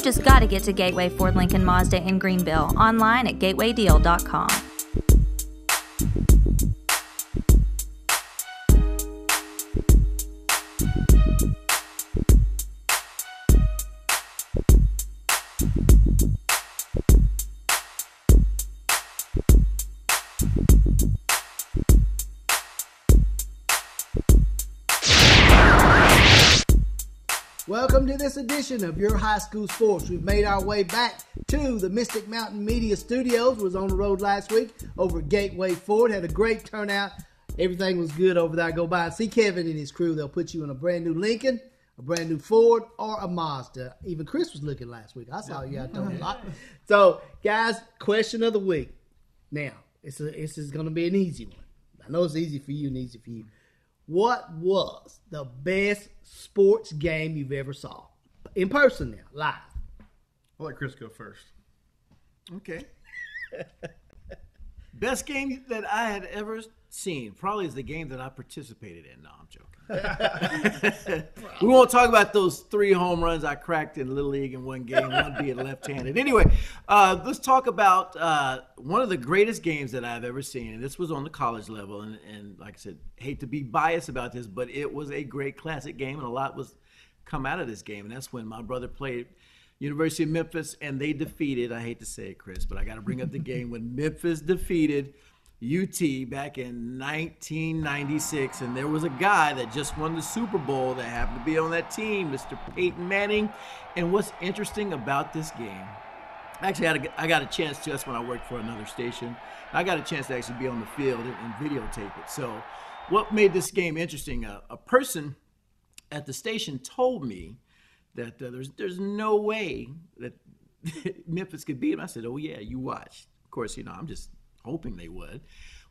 just got to get to Gateway Ford Lincoln Mazda in Greenville, online at gatewaydeal.com. Welcome to this edition of Your High School Sports. We've made our way back to the Mystic Mountain Media Studios. Was on the road last week over at Gateway Ford. Had a great turnout. Everything was good over there. Go by and see Kevin and his crew. They'll put you in a brand new Lincoln, a brand new Ford, or a Mazda. Even Chris was looking last week. I saw you out there a lot. So, guys, question of the week. Now, this is going to be an easy one. I know it's easy for you and easy for you. What was the best sports game you've ever saw? In person now, live. I'll let Chris go first. Okay. Best game that I had ever seen probably is the game that I participated in. No, I'm joking. We won't talk about those 3 home runs I cracked in Little League in one game, one being left-handed. Anyway, let's talk about one of the greatest games that I've ever seen, and this was on the college level. And like I said, hate to be biased about this, but it was a great classic game, and a lot was come out of this game. And that's when my brother played University of Memphis, and they defeated, I hate to say it, Chris, but I got to bring up the game when Memphis defeated UT back in 1996, and there was a guy that just won the Super Bowl that happened to be on that team, Mr. Peyton Manning. And what's interesting about this game, actually I got a chance to, that's when I worked for another station, I got a chance to actually be on the field and videotape it. So what made this game interesting, a person at the station told me that there's no way that Memphis could beat him. I said, oh yeah, you watch. Of course, I'm just hoping they would.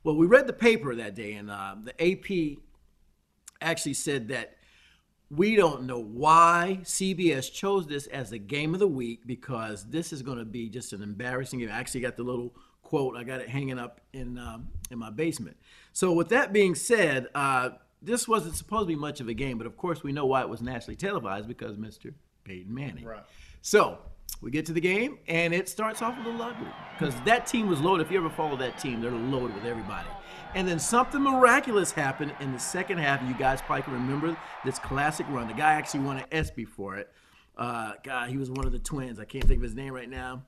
Well, we read the paper that day, and the AP actually said that we don't know why CBS chose this as the game of the week, because this is going to be just an embarrassing game. I actually got the little quote. I got it hanging up in my basement. So with that being said, this wasn't supposed to be much of a game, but of course we know why it was nationally televised, because Mr. Peyton Manning. Right. So we get to the game, and it starts off a little ugly because that team was loaded. If you ever follow that team, they're loaded with everybody. And then something miraculous happened in the second half, and you guys probably can remember this classic run. The guy actually won an ESPY for it. God, he was one of the twins. I can't think of his name right now.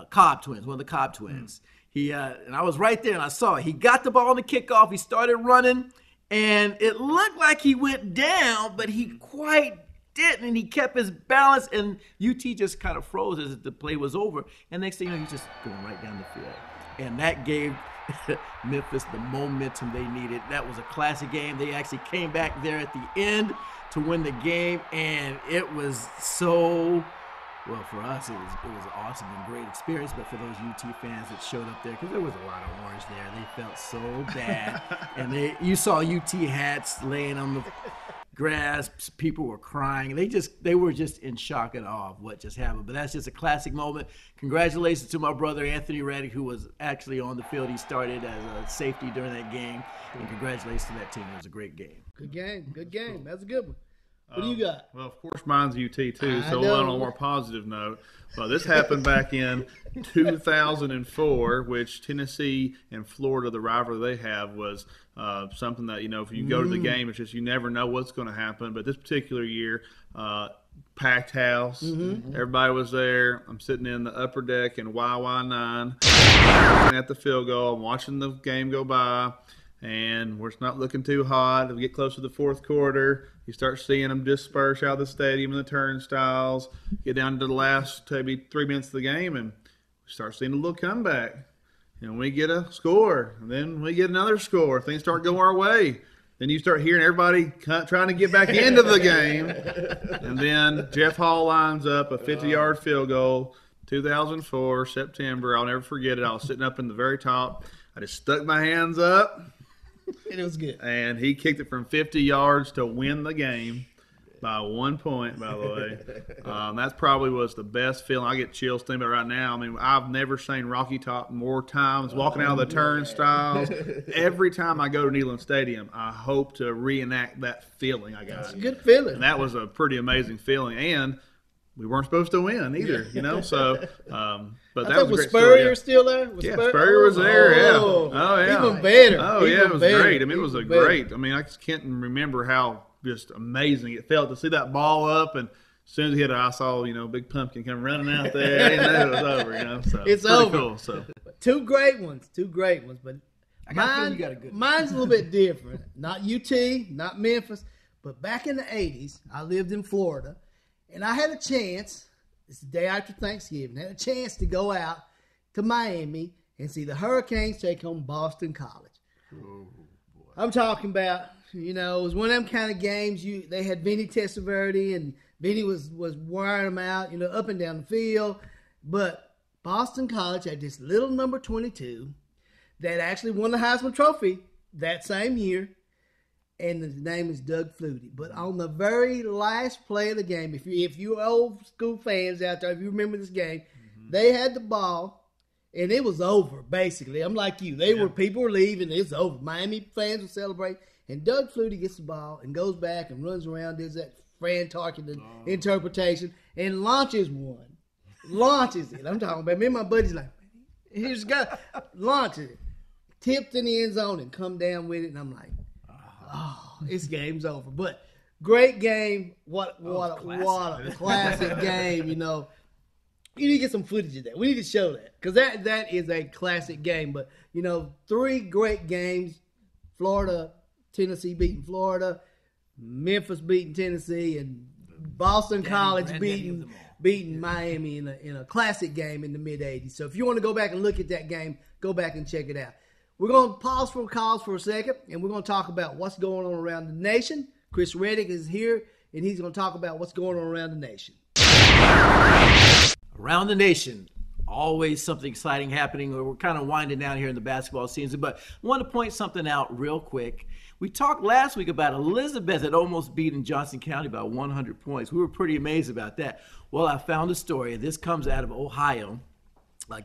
Cobb twins, one of the Cobb twins. He and I was right there, and I saw it. He got the ball on the kickoff. He started running, and it looked like he went down, but he quite didn't, and he kept his balance, and UT just kind of froze as the play was over. And next thing you know, he's just going right down the field. And that gave Memphis the momentum they needed. That was a classic game. They actually came back there at the end to win the game, and it was so... Well, for us, it was an awesome and great experience, but for those UT fans that showed up there, because there was a lot of orange there, they felt so bad. And you saw UT hats laying on the grass. People were crying. They were just in shock and awe of what just happened. But that's just a classic moment. Congratulations to my brother, Anthony Reddick, who was actually on the field. He started as a safety during that game. And congratulations to that team. It was a great game. Good game. Good game. That's a good one. What do you got? Well, of course, mine's UT too, so we'll end on a more positive note. Well, this happened back in 2004, which Tennessee and Florida, the rivalry they have, was something that, if you go to the game, it's just you never know what's going to happen. But this particular year, packed house, everybody was there. I'm sitting in the upper deck in YY9, at the field goal. I'm watching the game go by. And it's not looking too hot. As we get close to the fourth quarter, you start seeing them disperse out of the stadium and the turnstiles. Get down to the last maybe 3 minutes of the game, and we start seeing a little comeback. And we get a score, and then we get another score. Things start going our way. Then you start hearing everybody trying to get back into the game. And then Jeff Hall lines up a 50-yard field goal, 2004, September. I'll never forget it. I was sitting up in the very top. I just stuck my hands up. It was good. And he kicked it from 50 yards to win the game by 1 point, by the way. That probably was the best feeling. I get chills thinking about it right now. I mean, I've never seen Rocky Top more times, walking out of the turnstiles. Every time I go to Neyland Stadium, I hope to reenact that feeling I got. It's a good feeling. And that was a pretty amazing feeling. And we weren't supposed to win either, you know. So, but that was was a great Spurrier story, yeah. still there? Spurrier was there. Oh, yeah. Even better. Oh, yeah, it was better. great. I mean, it was great. I mean, I just can't remember how just amazing it felt to see that ball up, and as soon as he hit it, I saw, Big Pumpkin come running out there. I didn't know it was over, So it's pretty over. Cool, so. Two great ones, but mine's a little bit different. Not UT, not Memphis, but back in the 80s, I lived in Florida, and I had a chance, it's the day after Thanksgiving, I had a chance to go out to Miami and see the Hurricanes take on Boston College. Oh, boy. I'm talking about, it was one of them kind of games. They had Vinny Testaverde, and Vinny was wiring them out, up and down the field. But Boston College had this little number 22 that actually won the Heisman Trophy that same year, and his name is Doug Flutie. But on the very last play of the game, if you old school fans out there, if you remember this game, they had the ball, and it was over, basically. I'm like you. People were leaving. It's over. Miami fans were celebrating. And Doug Flutie gets the ball and goes back and runs around, does that Fran Tarkenton interpretation, and launches one. Launches it. I'm talking about me and my buddy's like, here's the guy. Launches it. Tipped in the end zone and come down with it. And I'm like, this game's over. But great game. What a classic game, You need to get some footage of that. We need to show that. Because that is a classic game. But, 3 great games. Florida, Tennessee beating Florida, Memphis beating Tennessee, and Boston College beating Miami in a classic game in the mid-'80s. So if you want to go back and look at that game, go back and check it out. We're going to pause for calls for a second, and we're going to talk about what's going on around the nation. Chris Reddick is here, and he's going to talk about what's going on around the nation. Around the nation. Always something exciting happening. We're kind of winding down here in the basketball season, but I want to point something out real quick. We talked last week about Elizabeth had almost beaten Johnson County by 100 points. We were pretty amazed about that. Well, I found a story. This comes out of Ohio.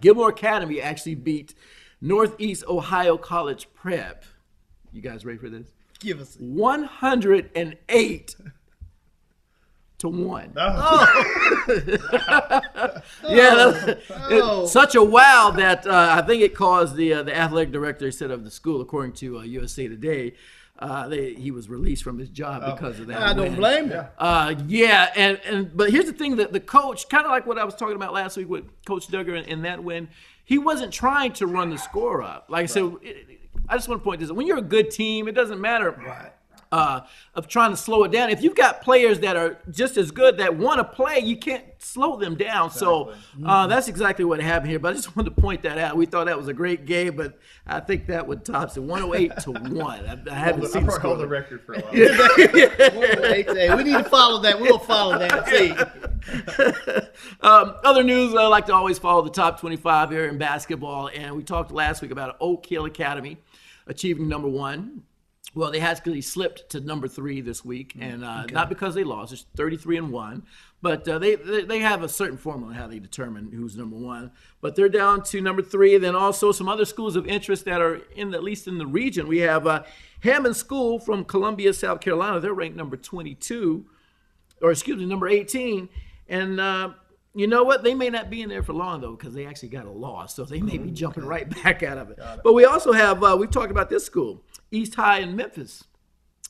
Gilmore Academy actually beat Northeast Ohio College Prep. You guys ready for this? Give us 108 to 1. It's such a wow that I think it caused the athletic director said of the school, according to USA Today, he was released from his job because of that. I don't blame him. But here's the thing: that the coach, kind of like what I was talking about last week with Coach Duggar in that win, he wasn't trying to run the score up. Like I said, I just want to point this out: when you're a good team, it doesn't matter. Of trying to slow it down. If you've got players that are just as good that want to play, you can't slow them down. Exactly. So that's exactly what happened here. But I just wanted to point that out. We thought that was a great game, but I think that would tops it 108 to 1. I haven't seen the score. Hold the record for a while. 108. We need to follow that. We'll follow that. See. Other news, I like to always follow the top 25 here in basketball. And we talked last week about Oak Hill Academy achieving number 1. Well, they actually slipped to number 3 this week, and not because they lost. It's 33-1, but they have a certain formula on how they determine who's number 1. But they're down to number 3. And then also some other schools of interest that are at least in the region. We have Hammond School from Columbia, South Carolina. They're ranked number 18. And you know what? They may not be in there for long, though, because they actually got a loss. So they may be jumping right back out of it. But we also have, we've talked about this school, East High in Memphis.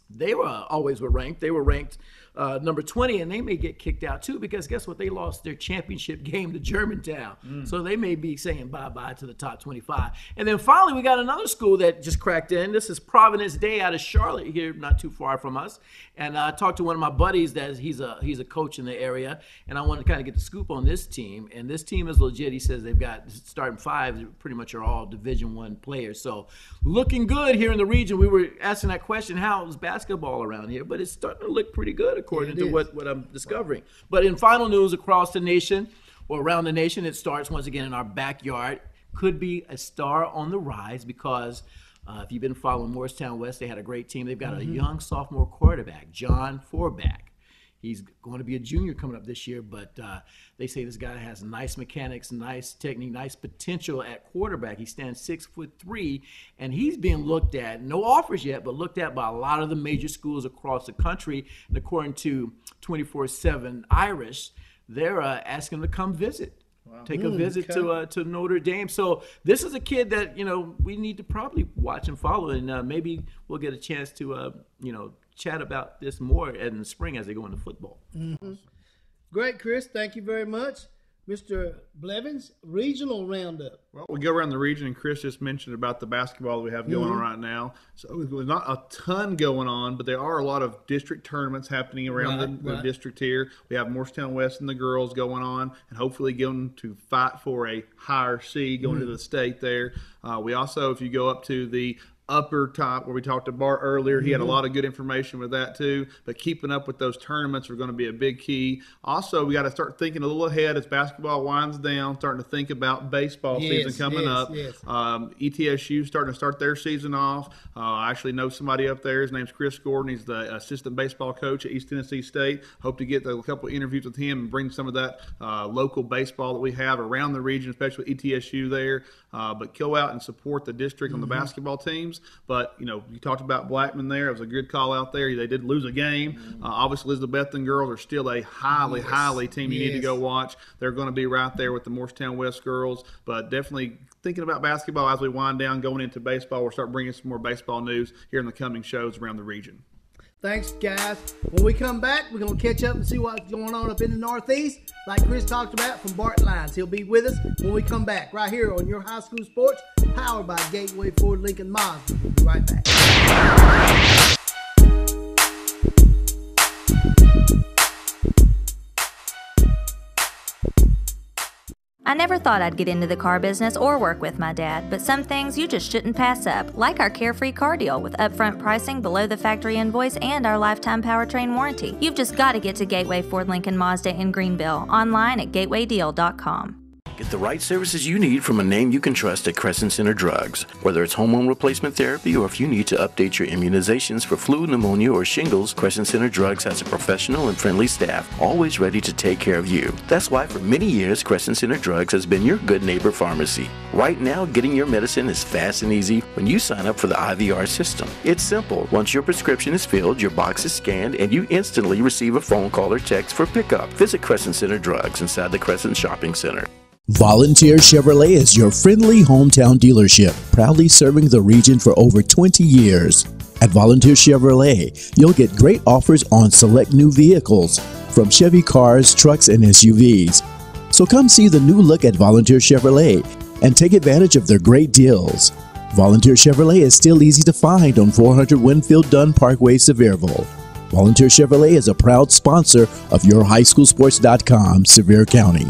They were ranked. They were ranked number 20, and they may get kicked out, too, because guess what? They lost their championship game to Germantown. So they may be saying bye-bye to the top 25. And then finally, we got another school that just cracked in. This is Providence Day out of Charlotte here, not too far from us. And I talked to one of my buddies that he's a coach in the area, and I wanted to kind of get the scoop on this team. And this team is legit. He says they've got starting 5 pretty much are all Division I players. So looking good here in the region. We were asking that question, how's basketball around here? But it's starting to look pretty good according to what I'm discovering. But in final news across the nation or around the nation, it starts once again in our backyard. Could be a star on the rise because if you've been following Morristown West, they had a great team. They've got a young sophomore quarterback, John Forback. He's going to be a junior coming up this year, but they say this guy has nice mechanics, nice technique, nice potential at quarterback. He stands 6'3", and he's being looked at, no offers yet, but looked at by a lot of the major schools across the country. And according to 24/7 Irish, they're asking him to come visit. Wow. Take a visit to Notre Dame. So this is a kid that, we need to probably watch and follow, and maybe we'll get a chance to, chat about this more in the spring as they go into football. Mm-hmm. Great, Chris. Thank you very much. Mr. Blevins, regional roundup. Well, we go around the region, and Chris just mentioned about the basketball that we have going on right now. So there's not a ton going on, but there are a lot of district tournaments happening around the district here. We have Morristown West and the girls going on, and hopefully going to fight for a higher seed going to the state there. We also, if you go up to the upper top where we talked to Bart earlier, he had a lot of good information with that too, but keeping up with those tournaments are going to be a big key. Also, we got to start thinking a little ahead as basketball winds down, starting to think about baseball season coming up. ETSU starting to start their season off. I actually know somebody up there. His name's Chris Gordon. He's the assistant baseball coach at East Tennessee State. Hope to get a couple of interviews with him and bring some of that local baseball that we have around the region, especially ETSU there. But go out and support the district on the basketball teams. But, you talked about Blackman there. It was a good call out there. They did lose a game. Obviously, Elizabethton girls are still a highly team you need to go watch. They're going to be right there with the Morristown West girls. But definitely thinking about basketball as we wind down going into baseball. We'll start bringing some more baseball news here in the coming shows around the region. Thanks, guys. When we come back, we're going to catch up and see what's going on up in the Northeast, like Chris talked about from Bart Lyons. He'll be with us when we come back, right here on Your High School Sports, powered by Gateway Ford Lincoln Mazda. We'll be right back. I never thought I'd get into the car business or work with my dad, but some things you just shouldn't pass up, like our carefree car deal with upfront pricing below the factory invoice and our lifetime powertrain warranty. You've just got to get to Gateway Ford Lincoln Mazda in Greenville, online at gatewaydeal.com. Get the right services you need from a name you can trust at Crescent Center Drugs. Whether it's hormone replacement therapy or if you need to update your immunizations for flu, pneumonia, or shingles, Crescent Center Drugs has a professional and friendly staff, always ready to take care of you. That's why for many years, Crescent Center Drugs has been your good neighbor pharmacy. Right now, getting your medicine is fast and easy when you sign up for the IVR system. It's simple. Once your prescription is filled, your box is scanned, and you instantly receive a phone call or text for pickup. Visit Crescent Center Drugs inside the Crescent Shopping Center. Volunteer Chevrolet is your friendly hometown dealership, proudly serving the region for over 20 years. At Volunteer Chevrolet, you'll get great offers on select new vehicles, from Chevy cars, trucks, and SUVs. So come see the new look at Volunteer Chevrolet and take advantage of their great deals. Volunteer Chevrolet is still easy to find on 400 Winfield Dunn Parkway, Sevierville. Volunteer Chevrolet is a proud sponsor of YourHighSchoolSports.com, Sevier County.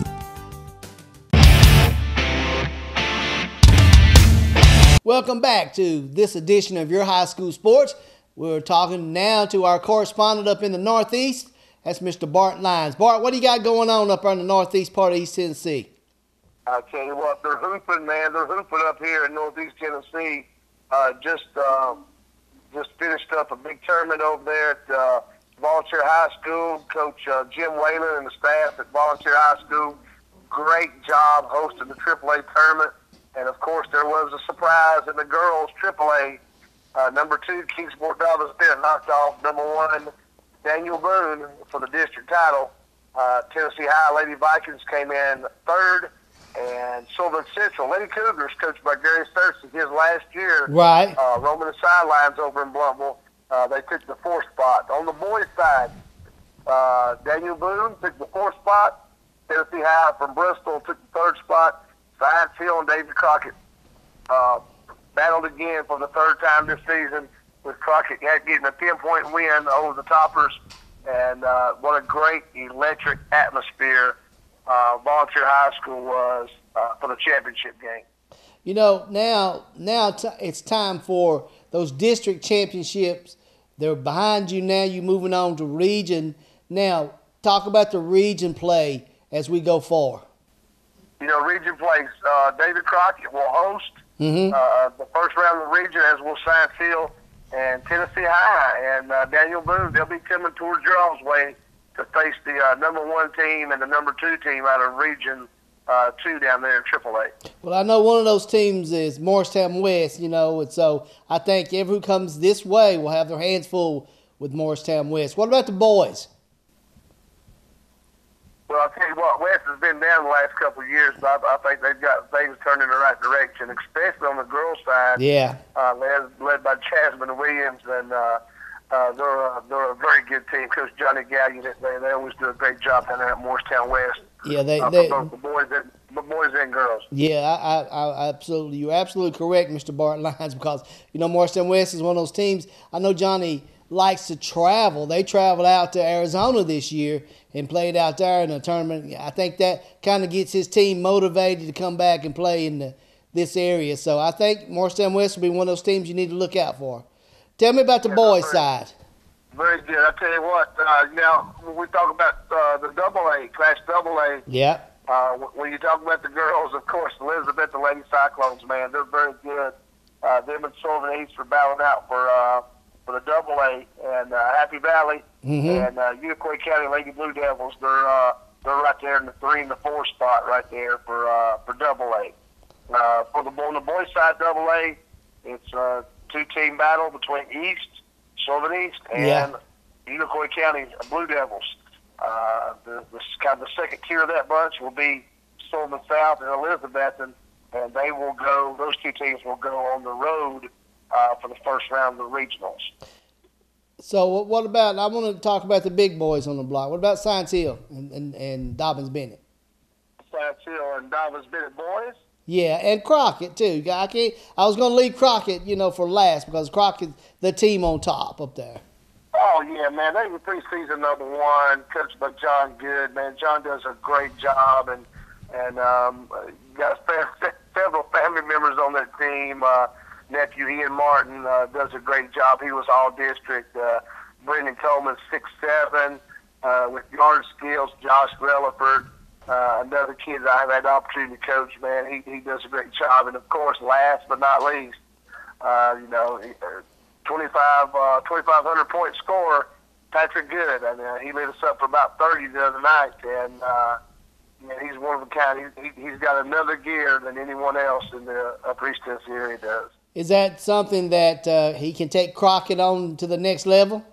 Welcome back to this edition of Your High School Sports. We're talking now to our correspondent up in the Northeast. That's Mr. Bart Lyons. Bart, what do you got going on up in the Northeast part of East Tennessee? I tell you what, they're hooping, man. They're hooping up here in Northeast Tennessee. Just finished up a big tournament over there at Volunteer High School. Coach Jim Whalen and the staff at Volunteer High School, great job hosting the AAA tournament. And, of course, there was a surprise in the girls' AAA. Number 2, Kingsport Dallas Pitt knocked off number 1, Daniel Boone, for the district title. Tennessee High Lady Vikings came in 3rd. And Sylvan Central, Lady Cougars, coached by Gary Thurston, his last year, roaming the sidelines over in Bluffville. They took the 4th spot. On the boys' side, Daniel Boone took the 4th spot. Tennessee High from Bristol took the 3rd spot. Science Hill and David Crockett battled again for the 3rd time this season, with Crockett getting a 10-point win over the Toppers. And what a great electric atmosphere Volunteer High School was for the championship game. You know, now it's time for those district championships. They're behind you now. You're moving on to region. Now, talk about the region play as we go forward. You know, region plays. David Crockett will host the first round of the region, as will Science Hill and Tennessee High. And Daniel Boone, they'll be coming towards y'all's way to face the number 1 team and the number 2 team out of Region 2 down there in AAA. Well, I know one of those teams is Morristown West, you know, and so I think everyone who comes this way will have their hands full with Morristown West. What about the boys? Well, I'll tell you what, West has been down the last couple of years, but I think they've got things turned in the right direction, especially on the girls' side. Yeah. Led by Jasmine Williams, and they're a very good team. Coach Johnny Gallion, they always do a great job down there at Morristown West. Yeah, they both the boys and girls. Yeah, I absolutely. You're absolutely correct, Mr. Bart Lyons, because Morristown West is one of those teams. I know Johnny likes to travel. They traveled out to Arizona this year and played out there in a tournament. I think that kind of gets his team motivated to come back and play in this area. So I think Morristown West will be one of those teams you need to look out for. Tell me about the boys' side. Very good. I tell you what. Now when we talk about the AA, Class AA. Yeah. When you talk about the girls, of course, Elizabeth, the Lady Cyclones, man, they're very good. Them and Sylvan East are battling out for the AA, and Happy Valley and Unicoi County Lady Blue Devils. They're right there in the 3 and the 4 spot right there for AA. On the boys' side, AA, it's a 2-team battle between East, Sylvan East, and Unicoi County Blue Devils. The kind of the second tier of that bunch will be Sullivan South and Elizabethton, and they will go. Those two teams will go on the road for the first round of the regionals. So what about? I want to talk about the big boys on the block. What about Science Hill and Dobbins Bennett? Science Hill and Dobbins Bennett boys. Yeah, and Crockett too. I was going to leave Crockett, for last because Crockett's the team on top up there. Oh, yeah, man. They were preseason number 1, coached by John Good. Man, John does a great job, and got several family members on that team. Nephew Ian Martin does a great job. He was all-district. Brendan Coleman, 6'7", with yard skills. Josh Relaford, another kid that I've had the opportunity to coach, man. He does a great job. And, of course, last but not least, 2,500-point scorer, Patrick Good. He lit us up for about 30 the other night, and he's one of a kind. He's got another gear than anyone else in the Upper East Tennessee area does. Is that something that he can take Crockett on to the next level?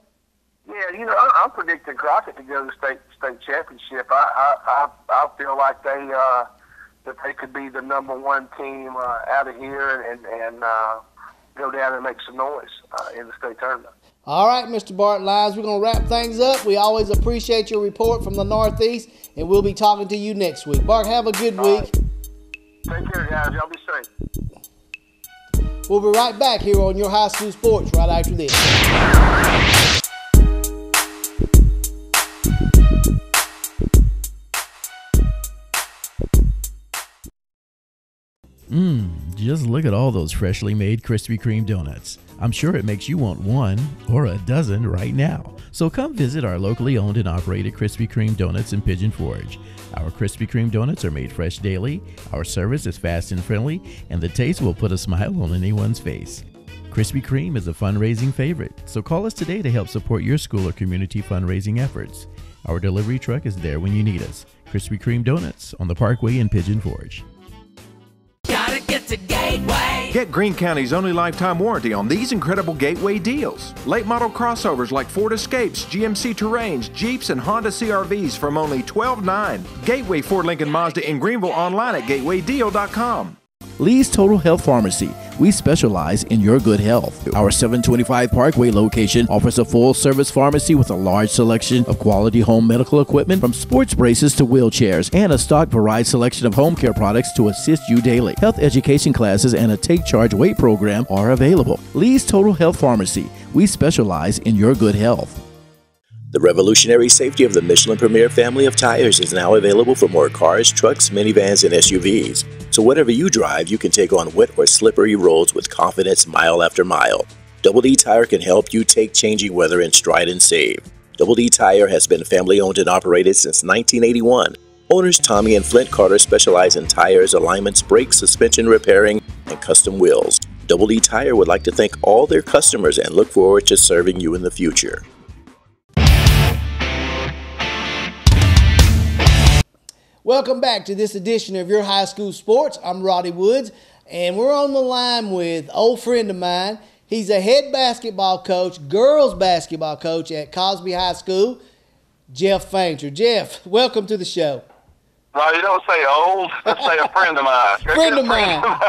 Yeah, I'm predicting Crockett to go to the state championship. I feel like that they could be the number 1 team out of here and go down and make some noise in the state tournament. All right, Mr. Bart Lyons, we're going to wrap things up. We always appreciate your report from the Northeast, and we'll be talking to you next week. Bart, have a good week. Take care, guys. Y'all be safe. We'll be right back here on Your High School Sports right after this. Just look at all those freshly made Krispy Kreme donuts. I'm sure it makes you want 1 or a dozen right now. So come visit our locally owned and operated Krispy Kreme donuts in Pigeon Forge. Our Krispy Kreme donuts are made fresh daily, our service is fast and friendly, and the taste will put a smile on anyone's face. Krispy Kreme is a fundraising favorite, so call us today to help support your school or community fundraising efforts. Our delivery truck is there when you need us. Krispy Kreme Donuts on the Parkway in Pigeon Forge. Gotta get to Gateway. Get Greene County's only lifetime warranty on these incredible Gateway deals. Late model crossovers like Ford Escapes, GMC Terrains, Jeeps, and Honda CRVs from only $12,900. Gateway Ford Lincoln Mazda in Greenville online at gatewaydeal.com. Lee's Total Health Pharmacy. We specialize in your good health. Our 725 Parkway location offers a full-service pharmacy with a large selection of quality home medical equipment from sports braces to wheelchairs and a stock varied selection of home care products to assist you daily. Health education classes and a Take Charge Weight program are available. Lee's Total Health Pharmacy. We specialize in your good health. The revolutionary safety of the Michelin Premier family of tires is now available for more cars, trucks, minivans, and SUVs. So whatever you drive, you can take on wet or slippery roads with confidence mile after mile. Double D Tire can help you take changing weather in stride and save. Double D Tire has been family owned and operated since 1981. Owners Tommy and Flint Carter specialize in tires, alignments, brakes, suspension repairing, and custom wheels. Double D Tire would like to thank all their customers and look forward to serving you in the future. Welcome back to this edition of Your High School Sports. I'm Roddy Woods, and we're on the line with an old friend of mine. He's a head basketball coach, girls basketball coach at Cosby High School. Jeff Fainter. Jeff, welcome to the show. No, you don't say old. Let's say a friend of mine.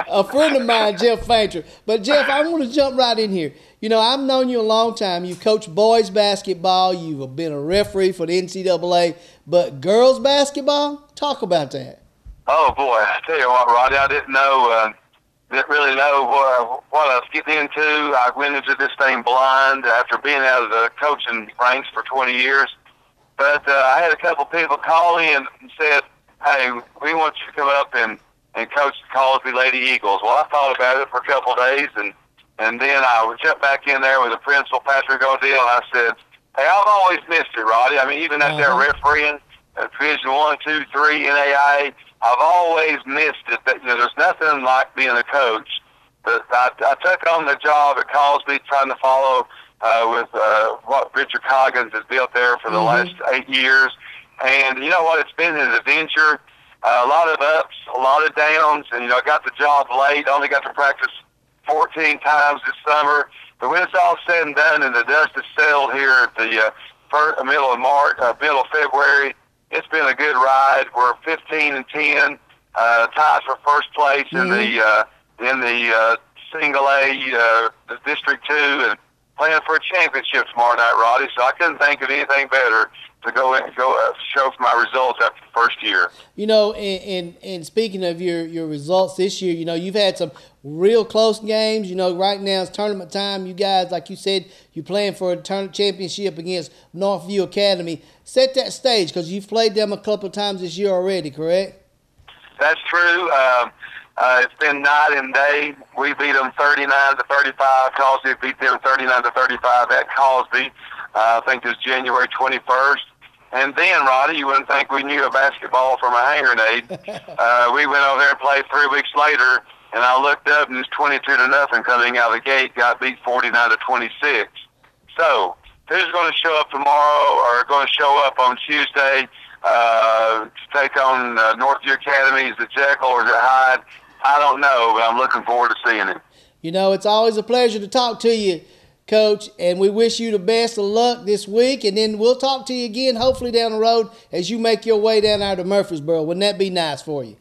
A friend of mine, Jeff Fainter. But, Jeff, I want to jump right in here. You know, I've known you a long time. You've coached boys basketball. You've been a referee for the NCAA. But girls basketball? Talk about that. Oh, boy. I tell you what, Roddy, I didn't really know what I was getting into. I went into this thing blind after being out of the coaching ranks for 20 years. But I had a couple people call me and said, hey, we want you to come up and coach the Cosby Lady Eagles. Well, I thought about it for a couple of days, and then I would jump back in there with the principal, Patrick O'Deal, and I said, hey, I've always missed it, Roddy. I mean, even out there refereeing at Division 1, 2, 3, NAIA, I've always missed it. That, you know, there's nothing like being a coach. But I took on the job at Cosby, trying to follow with what Richard Coggins has built there for the last 8 years. And you know what? It's been an adventure, a lot of ups, a lot of downs. And, you know, I got the job late, only got to practice 14 times this summer. But when it's all said and done and the dust is settled here at the middle of February, it's been a good ride. We're 15-10, tied for first place in the Single A, the District 2, and playing for a championship tomorrow night, Roddy. So I couldn't think of anything better to go show for my results after the first year. You know, and speaking of your results this year, you know, you've had some real close games. You know, right now it's tournament time. You guys, like you said, you're playing for a tournament championship against Northview Academy. Set that stage, because you've played them a couple of times this year already, correct? That's true. It's been night and day. We beat them 39-35. Cosby beat them 39-35 at Cosby. I think it was January 21st. And then, Roddy, you wouldn't think we knew a basketball from a hand grenade. We went over there and played 3 weeks later, and I looked up, and it was 22-0 coming out of the gate. Got beat 49-26. So, who's going to show up tomorrow or going to show up on Tuesday to take on Northview Academy? Is it Jekyll or is it Hyde? I don't know, but I'm looking forward to seeing it. You know, it's always a pleasure to talk to you, Coach, and we wish you the best of luck this week, and then we'll talk to you again hopefully down the road as you make your way down there to Murfreesboro. Wouldn't that be nice for you?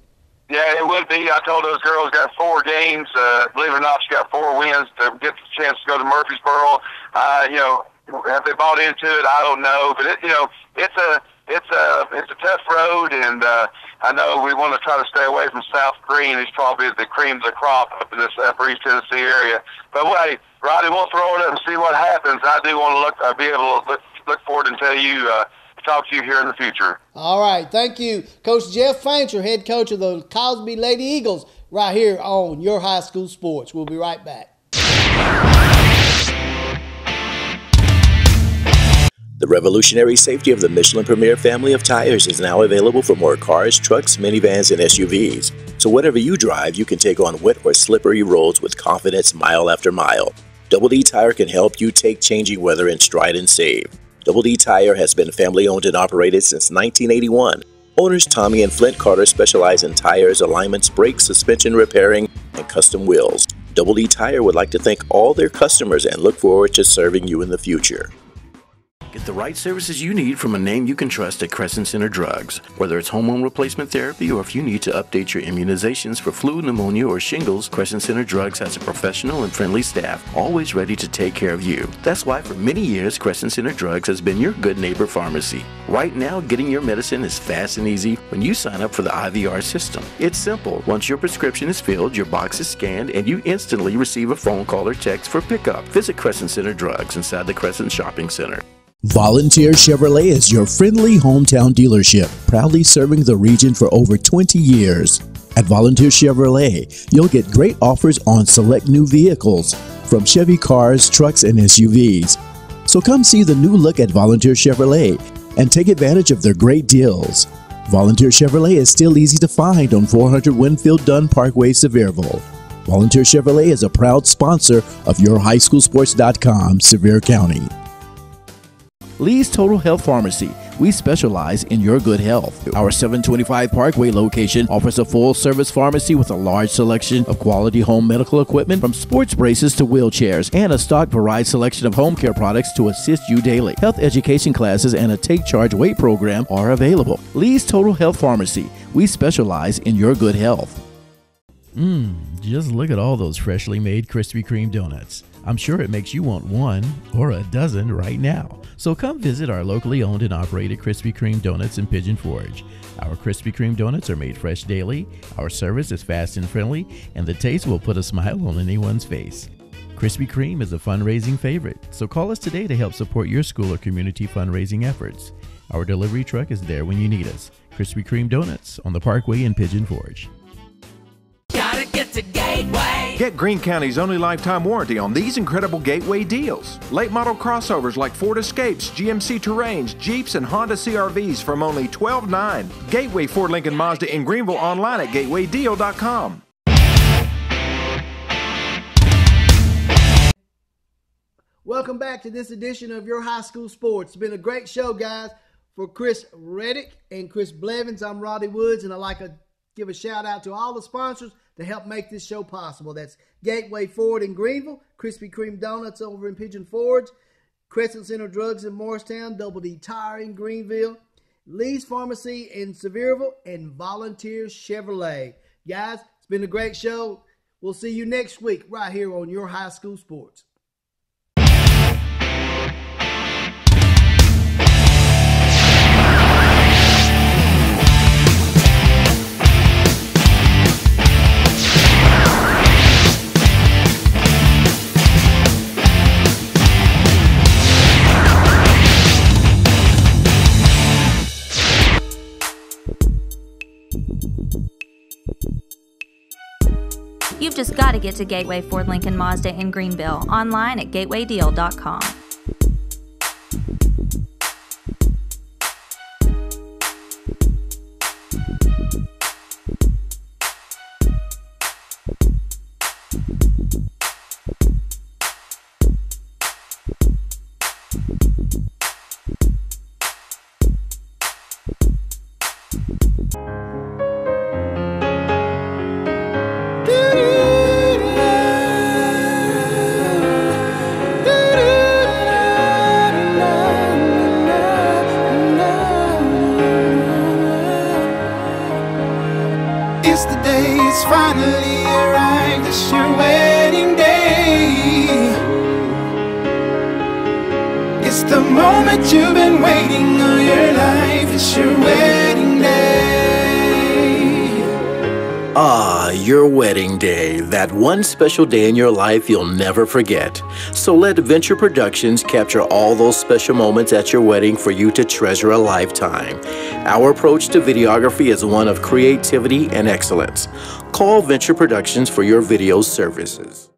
Yeah, it would be. I told those girls got 4 games. Believe it or not, she got 4 wins to get the chance to go to Murfreesboro. You know, have they bought into it? I don't know, but it's a tough road, and I know we want to try to stay away from South Greene. It's probably the cream of the crop up in this upper East Tennessee area. But wait, Roddy, we'll throw it up and see what happens. I do want to be able to look forward and talk to you here in the future. All right, thank you, Coach Jeff Fainter, head coach of the Cosby Lady Eagles, right here on Your High School Sports. We'll be right back. The revolutionary safety of the Michelin Premier family of tires is now available for more cars, trucks, minivans, and SUVs. So whatever you drive, you can take on wet or slippery roads with confidence mile after mile. Double D Tire can help you take changing weather in stride and save. Double D Tire has been family owned and operated since 1981. Owners Tommy and Flint Carter specialize in tires, alignments, brakes, suspension repairing, and custom wheels. Double D Tire would like to thank all their customers and look forward to serving you in the future. Get the right services you need from a name you can trust at Crescent Center Drugs. Whether it's hormone replacement therapy or if you need to update your immunizations for flu, pneumonia, or shingles, Crescent Center Drugs has a professional and friendly staff always ready to take care of you. That's why for many years, Crescent Center Drugs has been your good neighbor pharmacy. Right now, getting your medicine is fast and easy when you sign up for the IVR system. It's simple. Once your prescription is filled, your box is scanned, and you instantly receive a phone call or text for pickup. Visit Crescent Center Drugs inside the Crescent Shopping Center. Volunteer Chevrolet is your friendly hometown dealership, proudly serving the region for over 20 years. At Volunteer Chevrolet, you'll get great offers on select new vehicles, from Chevy cars, trucks, and SUVs. So come see the new look at Volunteer Chevrolet and take advantage of their great deals. Volunteer Chevrolet is still easy to find on 400 Winfield Dunn Parkway, Sevierville. Volunteer Chevrolet is a proud sponsor of YourHighSchoolSports.com, Sevier County. Lee's Total Health Pharmacy, We specialize in your good health. Our 725 Parkway location offers a full-service pharmacy with a large selection of quality home medical equipment from sports braces to wheelchairs and a stock varied selection of home care products to assist you daily. Health education classes and a Take Charge weight program are available. Lee's Total Health Pharmacy. We specialize in your good health. Just look at all those freshly made Krispy Kreme donuts. I'm sure it makes you want one or a dozen right now. So come visit our locally owned and operated Krispy Kreme donuts in Pigeon Forge. Our Krispy Kreme donuts are made fresh daily, our service is fast and friendly, and the taste will put a smile on anyone's face. Krispy Kreme is a fundraising favorite, so call us today to help support your school or community fundraising efforts. Our delivery truck is there when you need us. Krispy Kreme Donuts on the Parkway in Pigeon Forge. Gotta get to Gateway. Get Greene County's only lifetime warranty on these incredible Gateway deals. Late model crossovers like Ford Escapes, GMC Terrains, Jeeps, and Honda CRVs from only $12,900. Gateway Ford Lincoln Mazda in Greenville, online at gatewaydeal.com. Welcome back to this edition of Your High School Sports. It's been a great show, guys. For Chris Reddick and Chris Blevins, I'm Roddy Woods, and I'd like to give a shout out to all the sponsors to help make this show possible. That's Gateway Ford in Greenville, Krispy Kreme Donuts over in Pigeon Forge, Crescent Center Drugs in Morristown, Double D Tire in Greenville, Lee's Pharmacy in Sevierville, and Volunteer Chevrolet. Guys, it's been a great show. We'll see you next week right here on Your High School Sports. You've just got to get to Gateway Ford Lincoln Mazda in Greenville, online at gatewaydeal.com. It's the day, it's finally arrived, it's your wedding day. It's the moment you've been waiting all your life, it's your wedding day. Ah, your wedding day, that one special day in your life you'll never forget. So let Venture Productions capture all those special moments at your wedding for you to treasure a lifetime. Our approach to videography is one of creativity and excellence. Call Venture Productions for your video services.